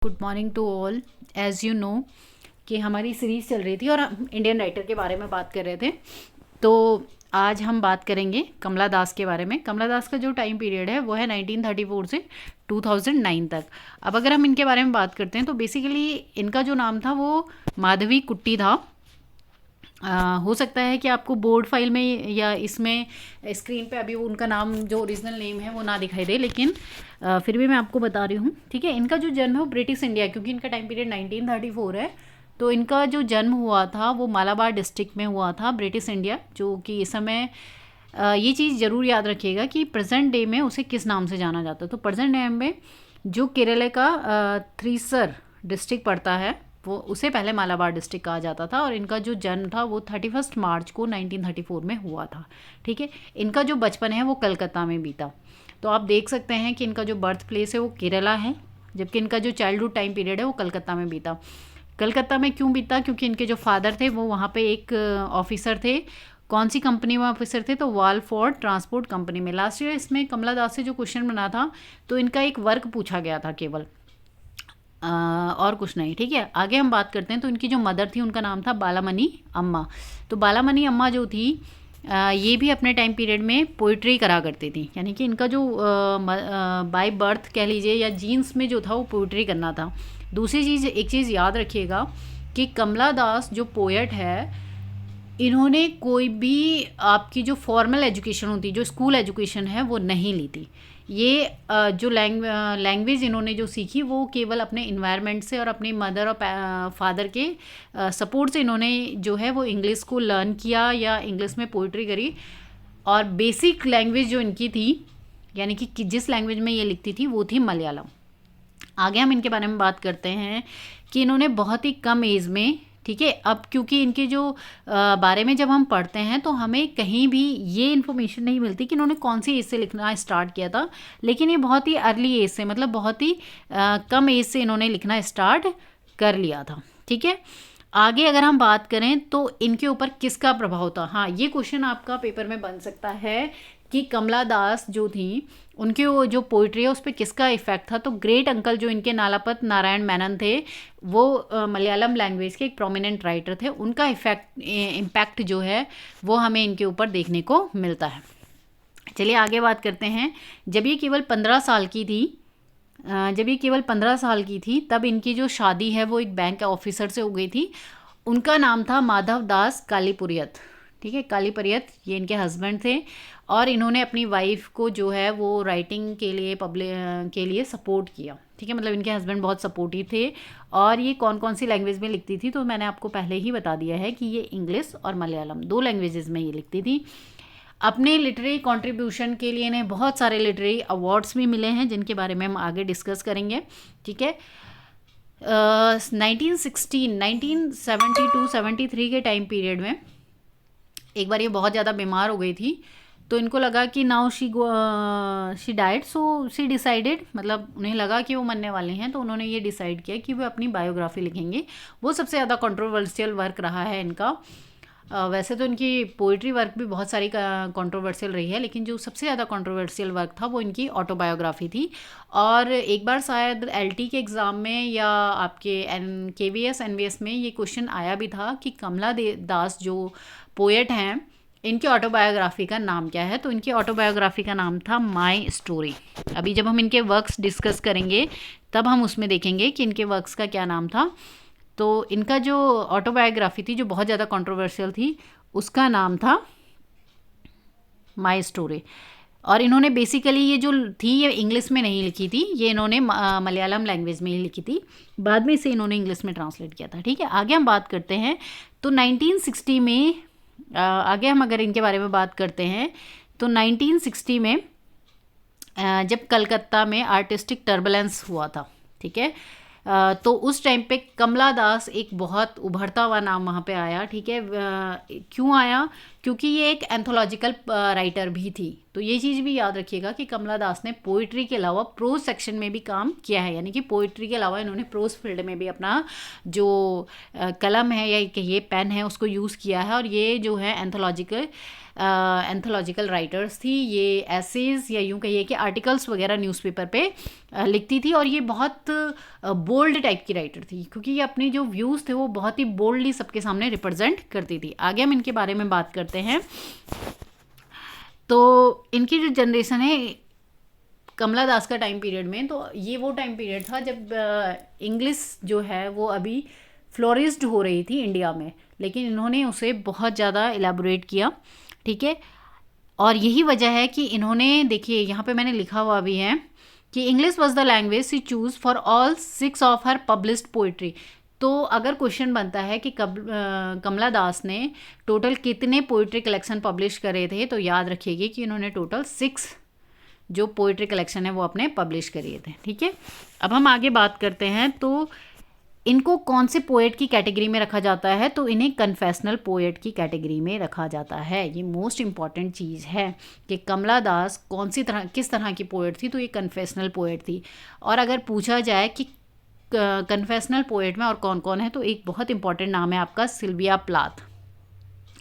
Good morning to all. As you know कि हमारी series चल रही थी और हम इंडियन राइटर के बारे में बात कर रहे थे। तो आज हम बात करेंगे कमला दास के बारे में। कमला दास का जो टाइम पीरियड है वो है 1934 से 2009 तक। अब अगर हम इनके बारे में बात करते हैं तो बेसिकली इनका जो नाम था वो माधवी कुट्टी था। हो सकता है कि आपको बोर्ड फाइल में या इसमें स्क्रीन पे अभी वो उनका नाम जो ओरिजिनल नेम है वो ना दिखाई दे, लेकिन फिर भी मैं आपको बता रही हूँ। ठीक है, इनका जो जन्म है वो ब्रिटिश इंडिया, क्योंकि इनका टाइम पीरियड 1934 है, तो इनका जो जन्म हुआ था वो मालाबार डिस्ट्रिक्ट में हुआ था, ब्रिटिश इंडिया। जो कि इस समय ये चीज़ ज़रूर याद रखिएगा कि प्रेजेंट डे में उसे किस नाम से जाना जाता है। तो प्रेजेंट डे में जो केरल का थ्रीसर डिस्ट्रिक्ट पड़ता है वो उसे पहले मालाबार डिस्ट्रिक्ट कहा जाता था, और इनका जो जन्म था वो 31 मार्च को 1934 में हुआ था। ठीक है, इनका जो बचपन है वो कलकत्ता में बीता। तो आप देख सकते हैं कि इनका जो बर्थ प्लेस है वो केरला है, जबकि इनका जो चाइल्डहुड टाइम पीरियड है वो कलकत्ता में बीता। कलकत्ता में क्यों बीता? क्योंकि इनके जो फादर थे वो वहाँ पे एक ऑफिसर थे। कौन सी कंपनी में ऑफिसर थे? तो वालफोर्ड ट्रांसपोर्ट कंपनी में। लास्ट ईयर इसमें कमला दास से जो क्वेश्चन बना था तो इनका एक वर्क पूछा गया था केवल, और कुछ नहीं। ठीक है, आगे हम बात करते हैं। तो इनकी जो मदर थी उनका नाम था बालामणि अम्मा। तो बालामणि अम्मा जो थी ये भी अपने टाइम पीरियड में पोइट्री करा करती थी, यानी कि इनका जो बाय बर्थ कह लीजिए या जीन्स में जो था वो पोइट्री करना था। दूसरी चीज़, एक चीज़ याद रखिएगा कि कमला दास जो पोएट है, इन्होंने कोई भी आपकी जो फॉर्मल एजुकेशन होती, जो स्कूल एजुकेशन है वो नहीं ली थी। ये जो लैंग्वेज इन्होंने जो सीखी वो केवल अपने इन्वायरमेंट से और अपनी मदर और फादर के सपोर्ट से इन्होंने जो है वो इंग्लिश को लर्न किया या इंग्लिश में पोइट्री करी। और बेसिक लैंग्वेज जो इनकी थी, यानी कि जिस लैंग्वेज में ये लिखती थी वो थी मलयालम। आगे हम इनके बारे में बात करते हैं कि इन्होंने बहुत ही कम एज में, ठीक है, अब क्योंकि इनके जो बारे में जब हम पढ़ते हैं तो हमें कहीं भी ये इन्फॉर्मेशन नहीं मिलती कि इन्होंने कौन सी एज से लिखना स्टार्ट किया था, लेकिन ये बहुत ही अर्ली एज से, मतलब बहुत ही कम एज से इन्होंने लिखना स्टार्ट कर लिया था। ठीक है, आगे अगर हम बात करें तो इनके ऊपर किसका प्रभाव था। हाँ, ये क्वेश्चन आपका पेपर में बन सकता है कि कमला दास जो थी उनके वो जो पोइट्री है उस पर किसका इफेक्ट था। तो ग्रेट अंकल जो इनके नालापत नारायण मेनन थे, वो मलयालम लैंग्वेज के एक प्रोमिनेंट राइटर थे। उनका इम्पैक्ट जो है वो हमें इनके ऊपर देखने को मिलता है। चलिए आगे बात करते हैं। जब ये केवल 15 साल की थी, तब इनकी जो शादी है वो एक बैंक ऑफिसर से हो गई थी। उनका नाम था माधव दास कालीपुरियत। ठीक है, कालीपुरियत ये इनके हस्बैंड थे, और इन्होंने अपनी वाइफ को जो है वो राइटिंग के लिए के लिए सपोर्ट किया। ठीक है, मतलब इनके हस्बैंड बहुत सपोर्टिव थे। और ये कौन कौन सी लैंग्वेज में लिखती थी तो मैंने आपको पहले ही बता दिया है कि ये इंग्लिश और मलयालम 2 लैंग्वेजेस में ये लिखती थी। अपने लिटरेरी कंट्रीब्यूशन के लिए इन्हें बहुत सारे लिटरेरी अवार्ड्स भी मिले हैं, जिनके बारे में हम आगे डिस्कस करेंगे। ठीक है, 1973 के टाइम पीरियड में एक बार ये बहुत ज़्यादा बीमार हो गई थी, तो इनको लगा कि now she died, so she decided, मतलब उन्हें लगा कि वो मरने वाले हैं, तो उन्होंने ये डिसाइड किया कि वो अपनी बायोग्राफी लिखेंगे। वो सबसे ज़्यादा कंट्रोवर्शियल वर्क रहा है इनका। वैसे तो इनकी पोइट्री वर्क भी बहुत सारी कंट्रोवर्शियल रही है, लेकिन जो सबसे ज़्यादा कंट्रोवर्शियल वर्क था वो इनकी ऑटोबायोग्राफी थी। और एक बार शायद एलटी के एग्ज़ाम में या आपके केवीएस एनवीएस में ये क्वेश्चन आया भी था कि कमला दास जो पोएट हैं इनकी ऑटोबायोग्राफी का नाम क्या है। तो इनकी ऑटोबायोग्राफी का नाम था माई स्टोरी। अभी जब हम इनके वर्क्स डिस्कस करेंगे तब हम उसमें देखेंगे कि इनके वर्क्स का क्या नाम था। तो इनका जो ऑटोबायोग्राफी थी जो बहुत ज़्यादा कंट्रोवर्शियल थी उसका नाम था माई स्टोरी। और इन्होंने बेसिकली ये जो थी ये इंग्लिश में नहीं लिखी थी, ये इन्होंने मलयालम लैंग्वेज में ही लिखी थी। बाद में इसे इन्होंने इंग्लिश में ट्रांसलेट किया था। ठीक है, आगे हम बात करते हैं। तो 1960 में आगे हम अगर इनके बारे में बात करते हैं तो 1960 में जब कलकत्ता में आर्टिस्टिक टर्बुलेंस हुआ था, ठीक है, तो उस टाइम पे कमला दास एक बहुत उभरता हुआ नाम वहाँ पे आया। ठीक है, क्यों आया? क्योंकि ये एक एंथोलॉजिकल राइटर भी थी। तो ये चीज़ भी याद रखिएगा कि कमला दास ने पोइट्री के अलावा प्रोज सेक्शन में भी काम किया है, यानी कि पोइट्री के अलावा इन्होंने प्रोज फील्ड में भी अपना जो कलम है या कहिए पेन है उसको यूज़ किया है। और ये जो है एंथोलॉजिकल राइटर्स थी, ये एसेज या यूँ कहिए कि आर्टिकल्स वगैरह न्यूज़पेपर पे लिखती थी। और ये बहुत बोल्ड टाइप की राइटर थी, क्योंकि ये अपने जो व्यूज़ थे वो बहुत ही बोल्डली सबके सामने रिप्रेजेंट करती थी। आगे हम इनके बारे में बात करते हैं। तो इनकी जो जनरेशन है कमला दास का टाइम पीरियड में, तो ये वो टाइम पीरियड था जब इंग्लिश जो है वो अभी फ्लोरिस्ड हो रही थी इंडिया में, लेकिन इन्होंने उसे बहुत ज़्यादा एलैबोरेट किया, ठीक है। और यही वजह है कि इन्होंने, देखिए यहाँ पे मैंने लिखा हुआ भी है कि English was the language she choose for all 6 of her published poetry. तो अगर क्वेश्चन बनता है कि कमला दास ने टोटल कितने पोइट्री कलेक्शन पब्लिश करे थे, तो याद रखिएगा कि इन्होंने टोटल 6 जो पोइट्री कलेक्शन है वो अपने पब्लिश करिए थे, ठीक है। अब हम आगे बात करते हैं, तो इनको कौन से पोएट की कैटेगरी में रखा जाता है, तो इन्हें कन्फेशनल पोएट की कैटेगरी में रखा जाता है। ये मोस्ट इम्पॉर्टेंट चीज़ है कि कमला दास किस तरह की पोएट थी, तो ये कन्फेशनल पोएट थी। और अगर पूछा जाए कि कन्फेशनल पोएट में और कौन कौन है, तो एक बहुत इंपॉर्टेंट नाम है आपका सिल्विया प्लाथ।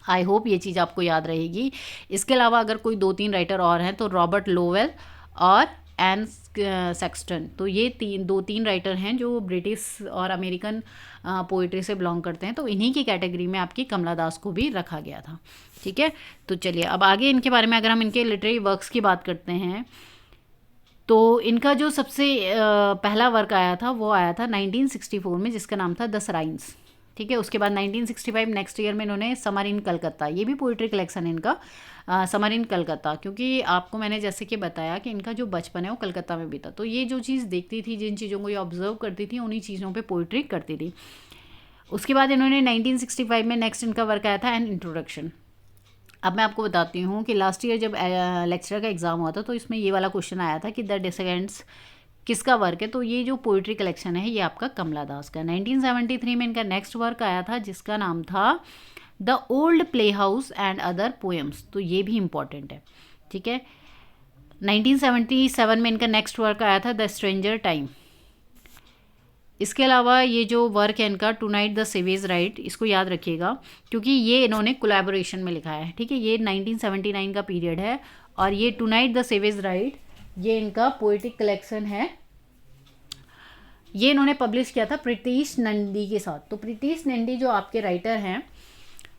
आई होप ये चीज़ आपको याद रहेगी। इसके अलावा अगर कोई 2-3 राइटर और हैं तो रॉबर्ट लोवेल और एन सेक्सटन। तो ये 2-3 राइटर हैं जो ब्रिटिश और अमेरिकन पोइट्री से बिलोंग करते हैं, तो इन्हीं की कैटेगरी में आपकी कमला दास को भी रखा गया था, ठीक है। तो चलिए अब आगे इनके बारे में अगर हम इनके लिटरेरी वर्क्स की बात करते हैं, तो इनका जो सबसे पहला वर्क आया था वो आया था 1964 में, जिसका नाम था द सराइन्स, ठीक है। उसके बाद 1965 नेक्स्ट ईयर में इन्होंने समर इन कलकत्ता, ये भी पोइट्री कलेक्शन है इनका, समर इन कलकत्ता, क्योंकि आपको मैंने जैसे कि बताया कि इनका जो बचपन है वो कलकत्ता में बीता, तो ये जो चीज़ देखती थी, जिन चीज़ों को ये ऑब्जर्व करती थी, उन्हीं चीज़ों पे पोइट्री करती थी। उसके बाद इन्होंने 1965 में नेक्स्ट इनका वर्क आया था एन इंट्रोडक्शन। अब मैं आपको बताती हूँ कि लास्ट ईयर जब लेक्चरर का एग्ज़ाम हुआ था, तो इसमें ये वाला क्वेश्चन आया था कि द डिसेंडेंट्स किसका वर्क है, तो ये जो पोइट्री कलेक्शन है ये आपका कमला दास का। 1973 में इनका नेक्स्ट वर्क आया था जिसका नाम था the old play house and other poems, तो ये भी इम्पॉर्टेंट है, ठीक है। 1977 में इनका नेक्स्ट वर्क आया था द स्ट्रेंजर टाइम। इसके अलावा ये जो वर्क है इनका to night the savage right, इसको याद रखिएगा क्योंकि ये इन्होंने कोलैबोरेशन में लिखा है, ठीक है। ये 1979 का पीरियड है और ये to night the savage right ये इनका पोइटिक कलेक्शन है। ये इन्होंने पब्लिश किया था प्रीतीश नंदी के साथ। तो प्रीतीश नंदी जो आपके राइटर हैं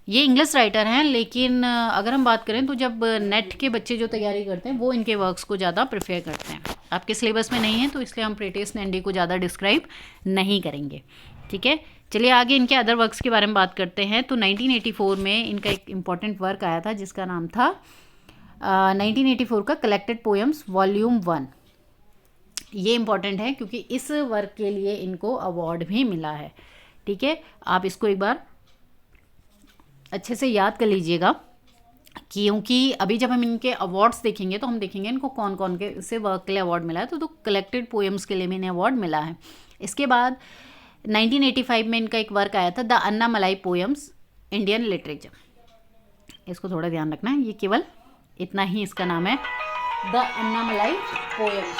ये इंग्लिश राइटर हैं, लेकिन अगर हम बात करें तो जब नेट के बच्चे जो तैयारी करते हैं वो इनके वर्क्स को ज़्यादा प्रेफर करते हैं। आपके सिलेबस में नहीं है तो इसलिए हम प्रीतीश नंदी को ज़्यादा डिस्क्राइब नहीं करेंगे, ठीक है। चलिए आगे इनके अदर वर्क्स के बारे में बात करते हैं। तो 1984 में इनका एक इम्पॉर्टेंट वर्क आया था जिसका नाम था 1984 का कलेक्टेड पोएम्स वॉल्यूम 1। ये इम्पॉर्टेंट है क्योंकि इस वर्क के लिए इनको अवार्ड भी मिला है, ठीक है। आप इसको एक बार अच्छे से याद कर लीजिएगा क्योंकि अभी जब हम इनके अवार्ड्स देखेंगे तो हम देखेंगे इनको कौन कौन के से वर्क के लिए अवार्ड मिला है। तो कलेक्टेड पोएम्स के लिए भी इन्हें अवार्ड मिला है। इसके बाद 1985 में इनका एक वर्क आया था the Annamalai poems Indian literature. इसको थोड़ा ध्यान रखना है, ये केवल इतना ही इसका नाम है, द अन्नामलाई पोएम्स,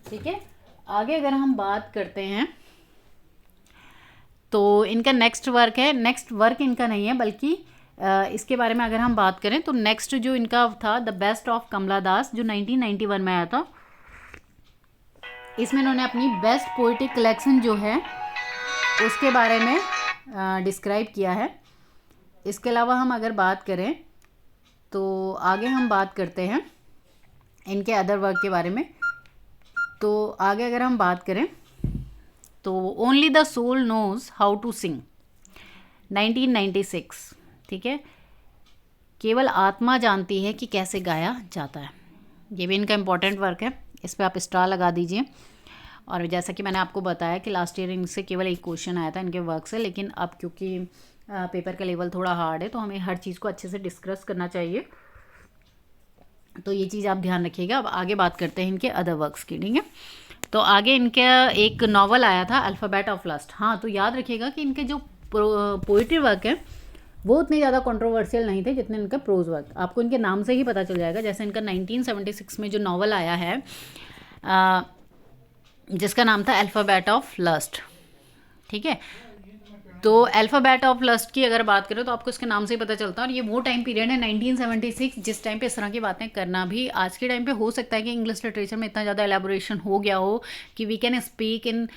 ठीक है। आगे अगर हम बात करते हैं तो इनका नेक्स्ट वर्क है, नेक्स्ट वर्क इनका नहीं है बल्कि इसके बारे में अगर हम बात करें तो नेक्स्ट जो इनका था द बेस्ट ऑफ कमला दास जो 1991 में आया था। इसमें इन्होंने अपनी बेस्ट पोइटिक कलेक्शन जो है उसके बारे में डिस्क्राइब किया है। इसके अलावा हम अगर बात करें तो आगे हम बात करते हैं इनके अदर वर्क के बारे में। तो आगे अगर हम बात करें तो only the soul knows how to sing 1996, ठीक है। केवल आत्मा जानती है कि कैसे गाया जाता है। ये भी इनका इम्पॉर्टेंट वर्क है, इस पर आप स्टार लगा दीजिए। और जैसा कि मैंने आपको बताया कि लास्ट ईयर इनसे केवल एक क्वेश्चन आया था इनके वर्क से, लेकिन अब क्योंकि पेपर का लेवल थोड़ा हार्ड है तो हमें हर चीज़ को अच्छे से डिस्कस करना चाहिए, तो ये चीज़ आप ध्यान रखिएगा। अब आगे बात करते हैं इनके अदर वर्क्स की, ठीक है। तो आगे इनका एक नॉवल आया था अल्फ़ाबेट ऑफ लस्ट। हाँ, तो याद रखिएगा कि इनके जो पोइट्री वर्क है वो उतने ज़्यादा कंट्रोवर्शियल नहीं थे जितने इनका प्रोज वर्क। आपको इनके नाम से ही पता चल जाएगा। जैसे इनका 1976 में जो नॉवल आया है जिसका नाम था अल्फ़ाबेट ऑफ लस्ट, ठीक है। तो अल्फ़ाबेट ऑफ लस्ट की अगर बात करें तो आपको इसके नाम से ही पता चलता है। और ये वो टाइम पीरियड है 1976 जिस टाइम पे इस तरह की बातें करना भी आज के टाइम पे हो सकता है कि इंग्लिश लिटरेचर में इतना ज़्यादा एलेबोरेशन हो गया हो कि we can speak in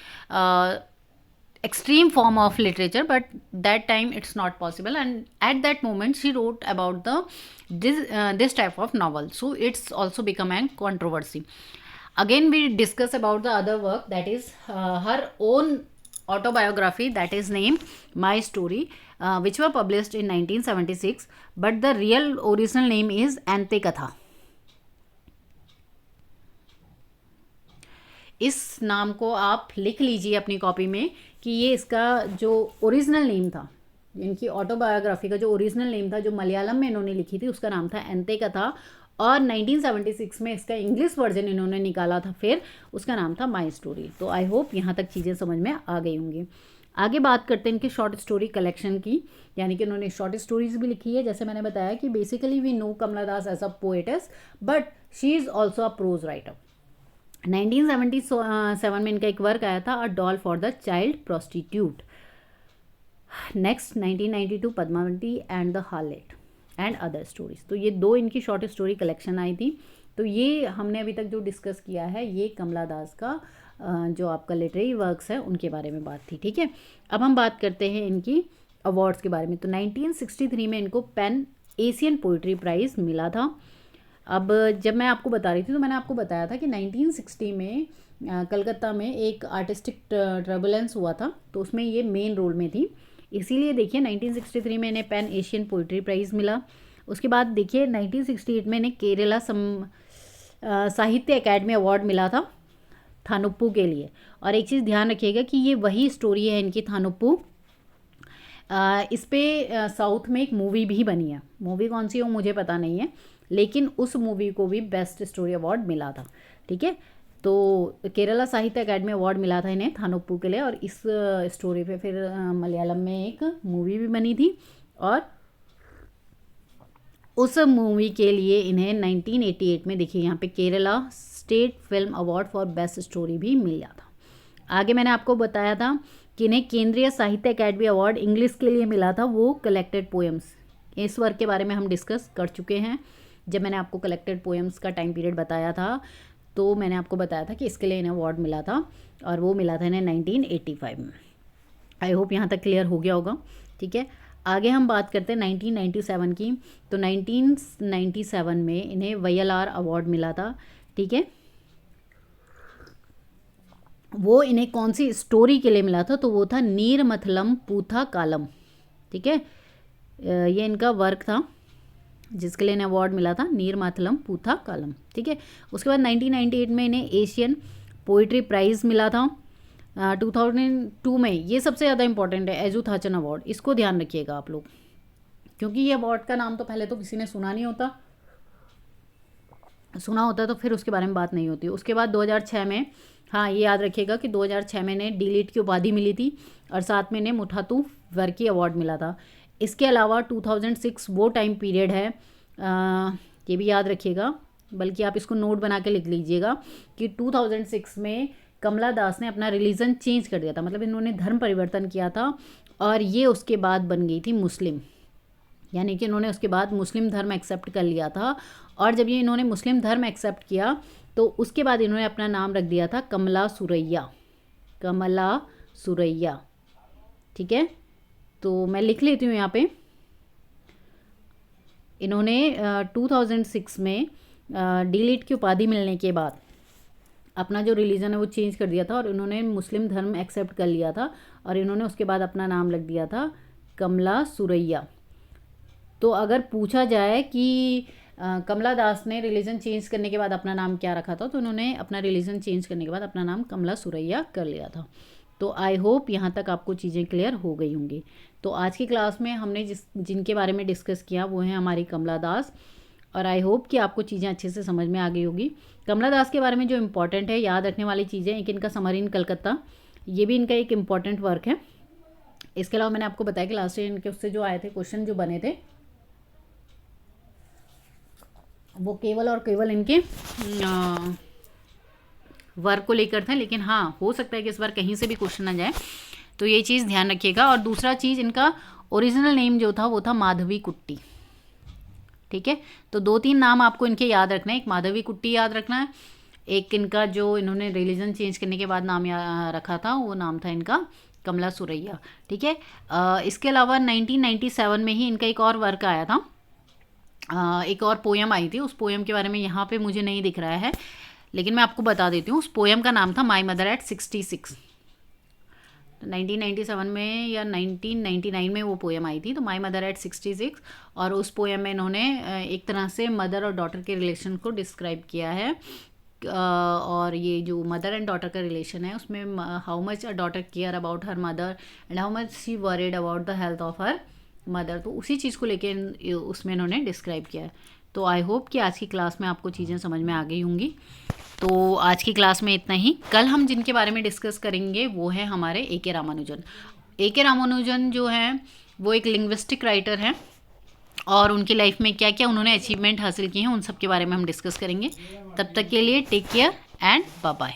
extreme form of literature, but that time it's not possible, and at that moment she wrote about the this type of novel, so it's also become a controversy. Again we discuss about the other work, that is her own autobiography, that is named My Story, which were published in 1976, but the real original name is Ante Katha. इस नाम को आप लिख लीजिए अपनी copy में कि ये इसका जो ओरिजिनल नेम था, इनकी ऑटोबायोग्राफी का जो ओरिजिनल नेम था, जो मलयालम में इन्होंने लिखी थी, उसका नाम था एंते कथा। और 1976 में इसका इंग्लिश वर्जन इन्होंने निकाला था, फिर उसका नाम था माई स्टोरी। तो आई होप यहाँ तक चीज़ें समझ में आ गई होंगी। आगे बात करते हैं इनकी शॉर्ट स्टोरी कलेक्शन की, यानी कि उन्होंने शॉर्ट स्टोरीज भी लिखी है। जैसे मैंने बताया कि basically we know Kamala Das as a poetess, but she is also a prose writer. 1977 में इनका एक वर्क आया था, a doll for the child prostitute. Next 1992 Padmavati and the harlot and other stories. तो ये दो इनकी शॉर्ट स्टोरी कलेक्शन आई थी। तो ये हमने अभी तक जो डिस्कस किया है ये कमला दास का जो आपका लिटरेरी वर्क्स है उनके बारे में बात थी, ठीक है। अब हम बात करते हैं इनकी अवार्ड्स के बारे में। तो 1963 में इनको पैन एशियन पोइट्री प्राइज़ मिला था। अब जब मैं आपको बता रही थी तो मैंने आपको बताया था कि 1960 में कलकत्ता में एक आर्टिस्टिक ट्रबुलेंस हुआ था, तो उसमें ये मेन रोल में थी। इसीलिए देखिए 1963 में इन्हें पैन एशियन पोइट्री प्राइज़ मिला। उसके बाद देखिए 1968 में इन्हें केरला साहित्य अकेडमी अवार्ड मिला था थानुप्पू के लिए। और एक चीज़ ध्यान रखिएगा कि ये वही स्टोरी है इनकी थानुप्पू। इस पे साउथ में एक मूवी भी बनी है, मूवी कौन सी हो मुझे पता नहीं है, लेकिन उस मूवी को भी बेस्ट स्टोरी अवार्ड मिला था, ठीक है। तो केरला साहित्य अकेडमी अवार्ड मिला था इन्हें थानुप्पू के लिए। और इस स्टोरी पे फिर मलयालम में एक मूवी भी बनी थी, और उस मूवी के लिए इन्हें 1988 में देखिए यहाँ पे Kerala state film award for best story भी मिला था। आगे मैंने आपको बताया था कि इन्हें केंद्रीय साहित्य अकेडमी अवार्ड इंग्लिश के लिए मिला था, वो कलेक्टेड पोएम्स। इस वर्क के बारे में हम डिस्कस कर चुके हैं जब मैंने आपको कलेक्टेड पोएम्स का टाइम पीरियड बताया था। तो मैंने आपको बताया था कि इसके लिए इन्हें अवार्ड मिला था, और वो मिला था इन्हें 1985 में। आई होप यहाँ तक क्लियर हो गया होगा, ठीक है। आगे हम बात करते हैं 1997 की। तो 1997 में इन्हें VLR अवार्ड मिला था, ठीक है। वो इन्हें कौन सी स्टोरी के लिए मिला था, तो वो था नीरमथलम पूथा कालम, ठीक है। ये इनका वर्क था जिसके लिए इन्हें अवार्ड मिला था, नीरमाथलम पूथा कालम, ठीक है। उसके बाद 1998 में इन्हें एशियन पोइट्री प्राइज़ मिला था। 2002 में, ये सबसे ज़्यादा इंपॉर्टेंट है, एजुथाचन अवार्ड, इसको ध्यान रखिएगा आप लोग, क्योंकि ये अवार्ड का नाम तो पहले तो किसी ने सुना नहीं होता, सुना होता तो फिर उसके बारे में बात नहीं होती। उसके बाद 2006 में, हाँ ये याद रखिएगा कि 2006 में इन्हें डी.लिट की उपाधि मिली थी, और साथ में इन्हें मुठातू वर्की अवार्ड मिला था। इसके अलावा 2006 वो टाइम पीरियड है, ये भी याद रखिएगा, बल्कि आप इसको नोट बना के लिख लीजिएगा कि 2006 में कमला दास ने अपना रिलीजन चेंज कर दिया था, मतलब इन्होंने धर्म परिवर्तन किया था, और ये उसके बाद बन गई थी मुस्लिम, यानी कि इन्होंने उसके बाद मुस्लिम धर्म एक्सेप्ट कर लिया था। और जब ये इन्होंने मुस्लिम धर्म एक्सेप्ट किया तो उसके बाद इन्होंने अपना नाम रख दिया था कमला सुरैया, कमला सुरैया, ठीक है। तो मैं लिख लेती हूँ यहाँ पे, इन्होंने 2006 में डी.लिट की उपाधि मिलने के बाद अपना जो रिलीजन है वो चेंज कर दिया था, और इन्होंने मुस्लिम धर्म एक्सेप्ट कर लिया था, और इन्होंने उसके बाद अपना नाम रख दिया था कमला सुरैया। तो अगर पूछा जाए कि कमला दास ने रिलीजन चेंज करने के बाद अपना नाम क्या रखा था, तो उन्होंने अपना रिलीजन चेंज करने के बाद अपना नाम कमला सुरैया कर लिया था। तो आई होप यहाँ तक आपको चीज़ें क्लियर हो गई होंगी। तो आज की क्लास में हमने जिनके बारे में डिस्कस किया वो हैं हमारी कमला दास, और आई होप कि आपको चीज़ें अच्छे से समझ में आ गई होगी। कमला दास के बारे में जो इम्पोर्टेंट है याद रखने वाली चीज़ें, एक इनका समर इन कलकत्ता, ये भी इनका एक इम्पॉर्टेंट वर्क है। इसके अलावा मैंने आपको बताया कि लास्ट ईयर इनके उससे जो आए थे क्वेश्चन जो बने थे वो केवल और केवल इनके वर्क को लेकर था, लेकिन हाँ हो सकता है कि इस बार कहीं से भी क्वेश्चन आ जाए, तो ये चीज़ ध्यान रखिएगा। और दूसरा चीज़, इनका ओरिजिनल नेम जो था वो था माधवी कुट्टी, ठीक है। तो 2-3 नाम आपको इनके याद रखना है, एक माधवी कुट्टी याद रखना है, एक इनका जो इन्होंने रिलीजन चेंज करने के बाद नाम रखा था वो नाम था इनका कमला सुरैया, ठीक है। इसके अलावा 1997 में ही इनका एक और वर्क आया था, एक और पोएम आई थी। उस पोएम के बारे में यहाँ पे मुझे नहीं दिख रहा है, लेकिन मैं आपको बता देती हूँ। उस पोएम का नाम था माई मदर एट 66। 1997 में या 1999 में वो पोएम आई थी, तो माई मदर एट 66। और उस पोएम में इन्होंने एक तरह से मदर और डॉटर के रिलेशन को डिस्क्राइब किया है। और ये जो मदर एंड डॉटर का रिलेशन है उसमें how much a daughter care about her mother and how much she worried about the health of her mother, तो उसी चीज़ को लेके उसमें इन्होंने डिस्क्राइब किया है। तो आई होप कि आज की क्लास में आपको चीज़ें समझ में आ गई होंगी। तो आज की क्लास में इतना ही। कल हम जिनके बारे में डिस्कस करेंगे वो है हमारे ए.के. रामानुजन। ए.के. रामानुजन जो हैं वो एक लिंग्विस्टिक राइटर हैं, और उनकी लाइफ में क्या क्या उन्होंने अचीवमेंट हासिल किए हैं उन सब के बारे में हम डिस्कस करेंगे। तब तक के लिए take care and bye bye.